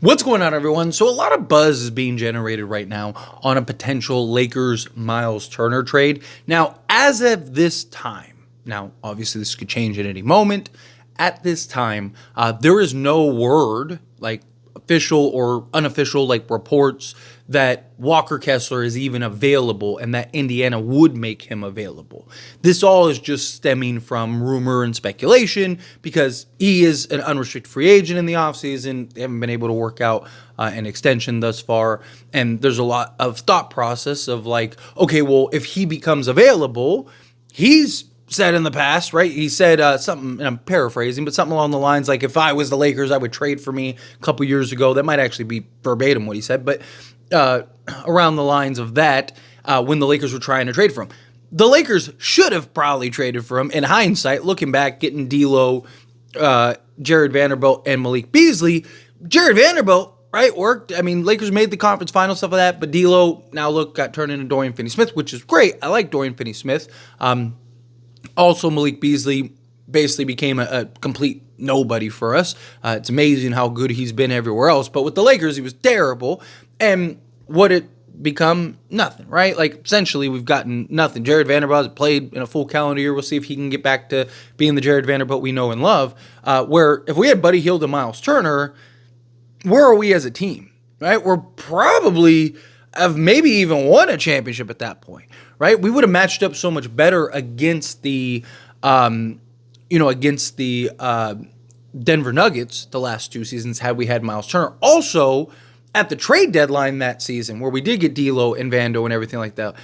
What's going on, everyone? So a lot of buzz is being generated right now on a potential Lakers Myles Turner trade. Now, as of this time, now obviously this could change at any moment. At this time, there is no word, like official or unofficial, like reports that Walker Kessler is even available and that Indiana would make him available. This all is just stemming from rumor and speculation because he is an unrestricted free agent in the offseason. They haven't been able to work out an extension thus far. And there's a lot of thought process of like, okay, well, if he becomes available, he's said in the past, right? He said something, and I'm paraphrasing, but something along the lines like, if I was the Lakers, I would trade for me a couple years ago. That might actually be verbatim what he said, but around the lines of that, when the Lakers were trying to trade for him. The Lakers should have probably traded for him. In hindsight, looking back, getting D'Lo, Jared Vanderbilt, and Malik Beasley. Jared Vanderbilt, right, worked. I mean, Lakers made the conference final, stuff like that, but D'Lo, now look, got turned into Dorian Finney-Smith, which is great. I like Dorian Finney-Smith. Also, Malik Beasley basically became a complete nobody for us. It's amazing how good he's been everywhere else. But with the Lakers, he was terrible. And what it become? Nothing, right? Like, essentially, we've gotten nothing. Jared Vanderbilt has played in a full calendar year. We'll see if he can get back to being the Jared Vanderbilt we know and love. Where if we had Buddy Hield and Myles Turner, where are we as a team, right? We're probably have maybe even won a championship at that point, right? We would have matched up so much better against the, Denver Nuggets the last two seasons had we had Myles Turner. Also, at the trade deadline that season, where we did get D'Lo and Vando and everything like that,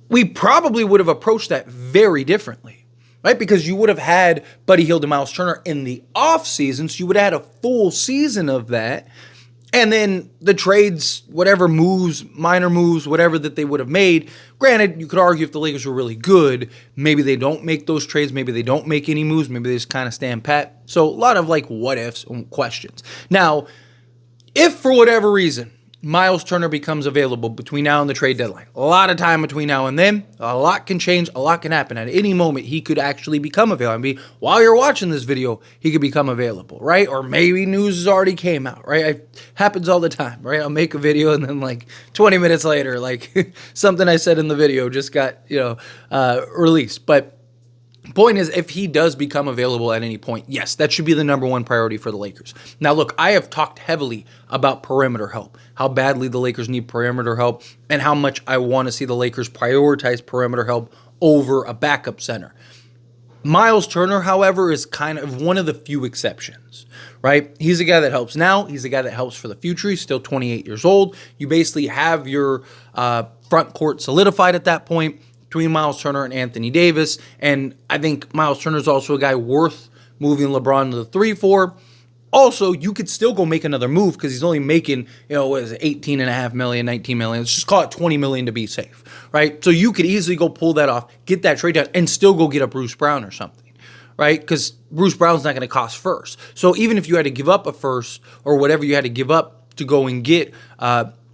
we probably would have approached that very differently, right? Because you would have had Buddy Hield and Myles Turner in the offseason, so you would have had a full season of that. And then the trades, whatever moves, minor moves, whatever that they would have made. Granted, you could argue if the Lakers were really good, maybe they don't make those trades. Maybe they don't make any moves. Maybe they just kind of stand pat. So a lot of like what ifs and questions. Now, if for whatever reason, Myles Turner becomes available between now and the trade deadline, a lot of time between now and then, a lot can change, a lot can happen. At any moment, he could actually become available. I mean, while you're watching this video, he could become available, right? Or maybe news has already came out, right? It happens all the time, right? I'll make a video and then like 20 minutes later, like something I said in the video just got, released. But point is, if he does become available at any point, yes, that should be the number one priority for the Lakers. Now, look, I have talked heavily about perimeter help, how badly the Lakers need perimeter help, and how much I want to see the Lakers prioritize perimeter help over a backup center. Myles Turner, however, is kind of one of the few exceptions, right? He's a guy that helps now. He's a guy that helps for the future. He's still 28 years old. You basically have your front court solidified at that point between Myles Turner and Anthony Davis. And I think Myles Turner is also a guy worth moving LeBron to the 3-4. Also, you could still go make another move because he's only making, what is it, $18.5 million, $19 million. Let's just call it $20 million to be safe, right? So you could easily go pull that off, get that trade done, and still go get a Bruce Brown or something, right? Because Bruce Brown's not going to cost first. So even if you had to give up a first or whatever you had to give up to go and get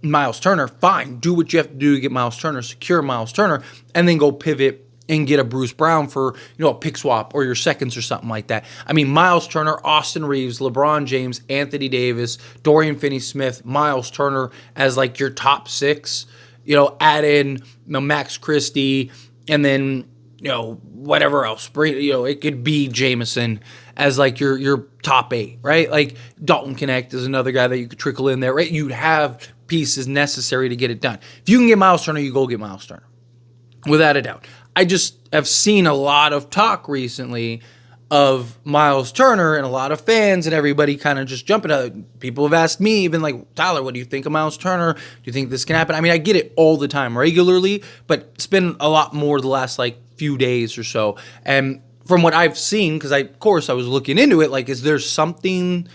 Myles Turner, fine. Do what you have to do to get Myles Turner, secure Myles Turner, and then go pivot and get a Bruce Brown for, a pick swap or your seconds or something like that. I mean, Myles Turner, Austin Reeves, LeBron James, Anthony Davis, Dorian Finney-Smith, Myles Turner as like your top six, add in Max Christie, and then, whatever else. It could be Jameson as like your top eight, right? Like Dalton Connect is another guy that you could trickle in there, right? You'd have pieces necessary to get it done. If you can get Myles Turner, you go get Myles Turner, without a doubt. I just have seen a lot of talk recently of Myles Turner and a lot of fans and everybody kind of just jumping out. People have asked me, even like, Tyler, what do you think of Myles Turner? Do you think this can happen? I mean, I get it all the time regularly, but it's been a lot more the last like few days or so. And from what I've seen, because I was looking into it, like, is there something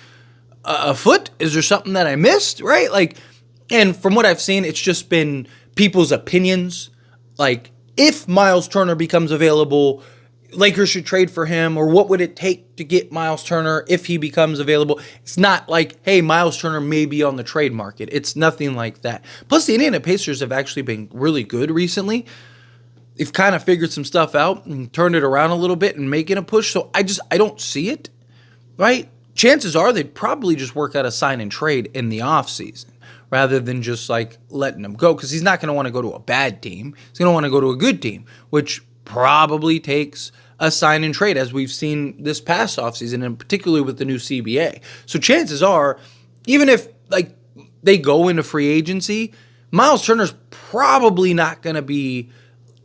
afoot? Is there something that I missed, right? Like, and from what I've seen, it's just been people's opinions. Like, if Myles Turner becomes available, Lakers should trade for him, or what would it take to get Myles Turner if he becomes available? It's not like, hey, Myles Turner may be on the trade market. It's nothing like that. Plus, the Indiana Pacers have actually been really good recently. They've kind of figured some stuff out and turned it around a little bit and making a push. So I don't see it, right? chances are they'd probably just work out a sign and trade in the offseason rather than just like letting him go, because he's not going to want to go to a bad team. He's going to want to go to a good team, which probably takes a sign and trade, as we've seen this past offseason, and particularly with the new CBA. So chances are, even if like they go into free agency, Myles Turner's probably not going to be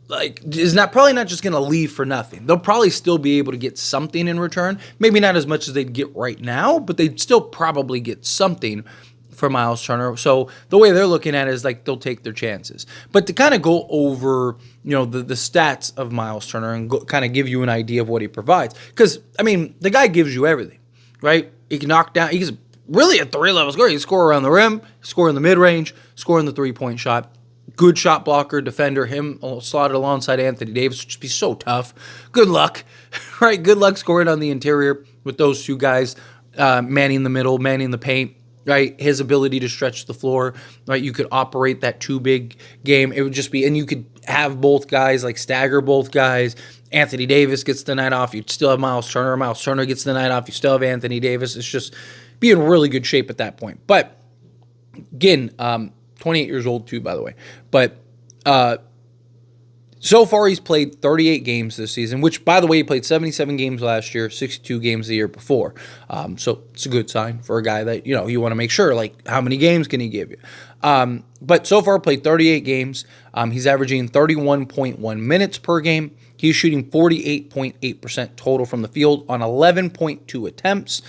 probably not just going to leave for nothing. They'll probably still be able to get something in return. Maybe not as much as they'd get right now, but they'd still probably get something for Myles Turner. So the way they're looking at it is like they'll take their chances. But to kind of go over, the stats of Myles Turner and kind of give you an idea of what he provides. Because, the guy gives you everything, right? He can knock down, he's really a 3-level scorer. He can score around the rim, score in the mid-range, score in the three-point shot. Good shot blocker, defender, him slotted alongside Anthony Davis would just be so tough. Good luck, right? Good luck scoring on the interior with those two guys, manning the middle, manning the paint, right? His ability to stretch the floor, right? You could operate that too big game. It would just be, and you could have both guys, like stagger both guys. Anthony Davis gets the night off. You'd still have Myles Turner. Myles Turner gets the night off. You still have Anthony Davis. It's just be in really good shape at that point. But again, 28 years old too, by the way. But so far he's played 38 games this season, which, by the way, he played 77 games last year, 62 games the year before. So it's a good sign for a guy that, you want to make sure, like, how many games can he give you? But so far played 38 games. He's averaging 31.1 minutes per game. He's shooting 48.8% total from the field on 11.2 attempts.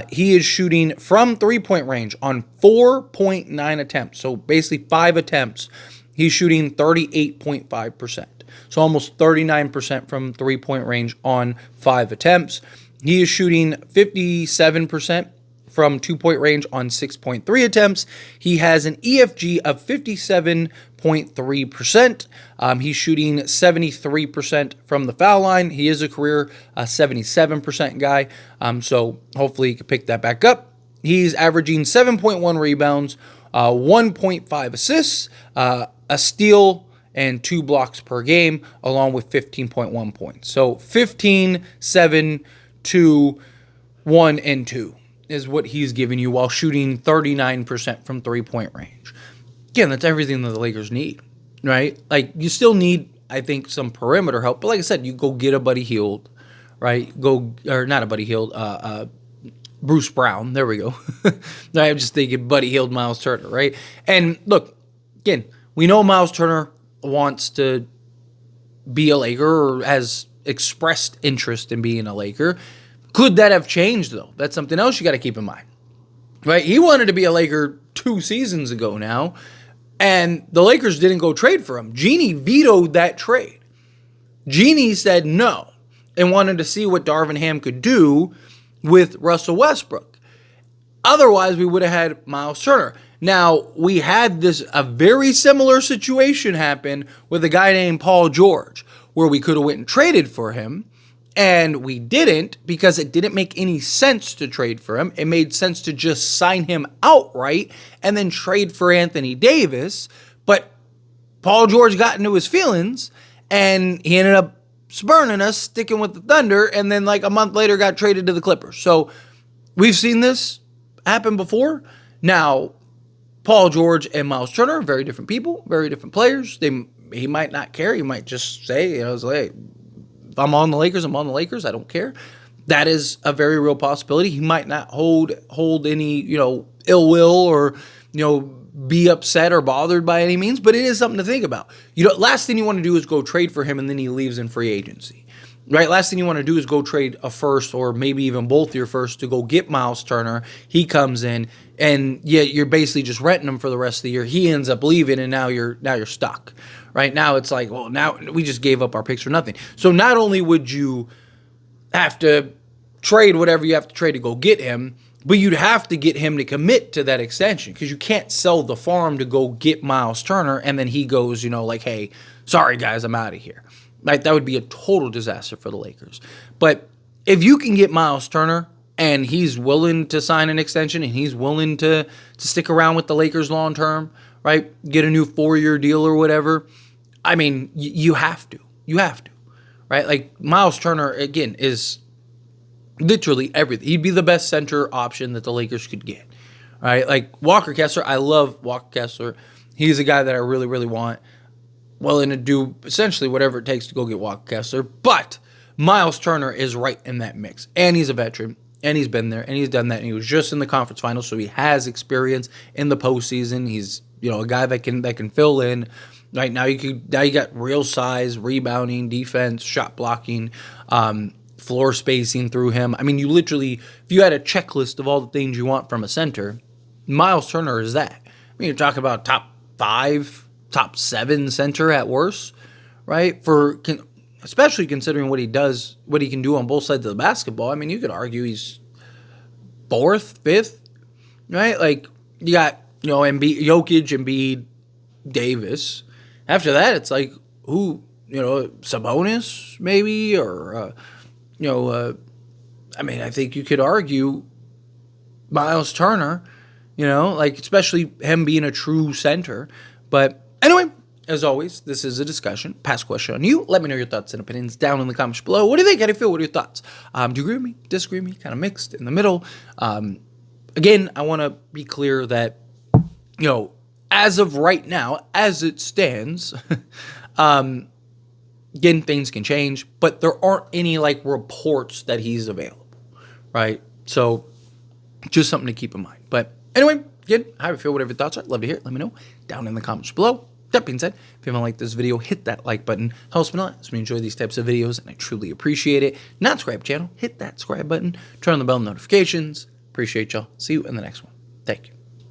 He is shooting from three-point range on 4.9 attempts. So basically 5 attempts. He's shooting 38.5%. So almost 39% from three-point range on 5 attempts. He is shooting 57% from two-point range on 6.3 attempts. He has an EFG of 57.3%. He's shooting 73% from the foul line. He is a career 77% guy, so hopefully he can pick that back up. He's averaging 7.1 rebounds, 1.5 assists, a steal, and 2 blocks per game, along with 15.1 points. So 15, 7, 2, 1, and 2 is what he's giving you while shooting 39% from three-point range. Again, that's everything that the Lakers need, right? Like, you still need, I think, some perimeter help. But like I said, you go get a Buddy Hield, right? Not a Buddy Hield, Bruce Brown. There we go. I'm just thinking Buddy Hield, Myles Turner, right? And look, again, we know Myles Turner wants to be a Laker or has expressed interest in being a Laker. Could that have changed, though? That's something else you got to keep in mind, right? He wanted to be a Laker 2 seasons ago now, and the Lakers didn't go trade for him. Jeanie vetoed that trade. Jeanie said no and wanted to see what Darvin Ham could do with Russell Westbrook. Otherwise, we would have had Myles Turner. Now, we had a very similar situation happen with a guy named Paul George, where we could have went and traded for him, and we didn't because it didn't make any sense to trade for him. It made sense to just sign him outright and then trade for Anthony Davis. But Paul George got into his feelings, and he ended up spurning us, sticking with the Thunder, and then like a month later got traded to the Clippers. So we've seen this happen before. Now, Paul George and Myles Turner are very different people, very different players. He might not care. He might just say, hey, if I'm on the Lakers, I'm on the Lakers. I don't care. That is a very real possibility. He might not hold any, ill will or, be upset or bothered by any means, but it is something to think about. Last thing you want to do is go trade for him and then he leaves in free agency, right? Last thing you want to do is go trade a first or maybe even both your first to go get Myles Turner. He comes in and you're basically just renting him for the rest of the year. He ends up leaving and now you're stuck. Right now, it's like, well, now we just gave up our picks for nothing. So not only would you have to trade whatever you have to trade to go get him, but you'd have to get him to commit to that extension because you can't sell the farm to go get Myles Turner and then he goes, hey, sorry, guys, I'm out of here. Like, that would be a total disaster for the Lakers. But if you can get Myles Turner and he's willing to sign an extension and he's willing to stick around with the Lakers long term, right, get a new 4-year deal or whatever, you have to. You have to, right? Like, Myles Turner, again, is literally everything. He'd be the best center option that the Lakers could get. All right, like Walker Kessler, I love Walker Kessler. He's a guy that I really, really want. Willing to do essentially whatever it takes to go get Walker Kessler. But Myles Turner is right in that mix. And he's a veteran. And he's been there. And he's done that. And he was just in the conference finals. So he has experience in the postseason. He's, a guy that can fill in. Right now you got real size, rebounding, defense, shot blocking, floor spacing through him. I mean, you literally, if you had a checklist of all the things you want from a center, Myles Turner is that. I mean, you're talking about top 5, top 7 center at worst, right? Especially considering what he does, what he can do on both sides of the basketball. I mean, you could argue he's 4th, 5th, right? Like, you got, Jokic, Embiid, Davis. After that, it's like, who, Sabonis, maybe, or, I mean, I think you could argue Myles Turner, especially him being a true center. But anyway, as always, this is a discussion. Pass question on you. Let me know your thoughts and opinions down in the comments below. What do you think? How do you feel? What are your thoughts? Do you agree with me? Disagree with me? Kind of mixed in the middle. Again, I want to be clear that, as of right now, as it stands, again, things can change, but there aren't any reports that he's available, right? So just something to keep in mind. But anyway, again, how do you feel? Whatever your thoughts are, I'd love to hear it. Let me know down in the comments below. That being said, if you haven't liked this video, hit that like button. Helps me a lot. So we enjoy these types of videos, and I truly appreciate it. Not subscribe channel, hit that subscribe button. Turn on the bell notifications. Appreciate y'all. See you in the next one. Thank you.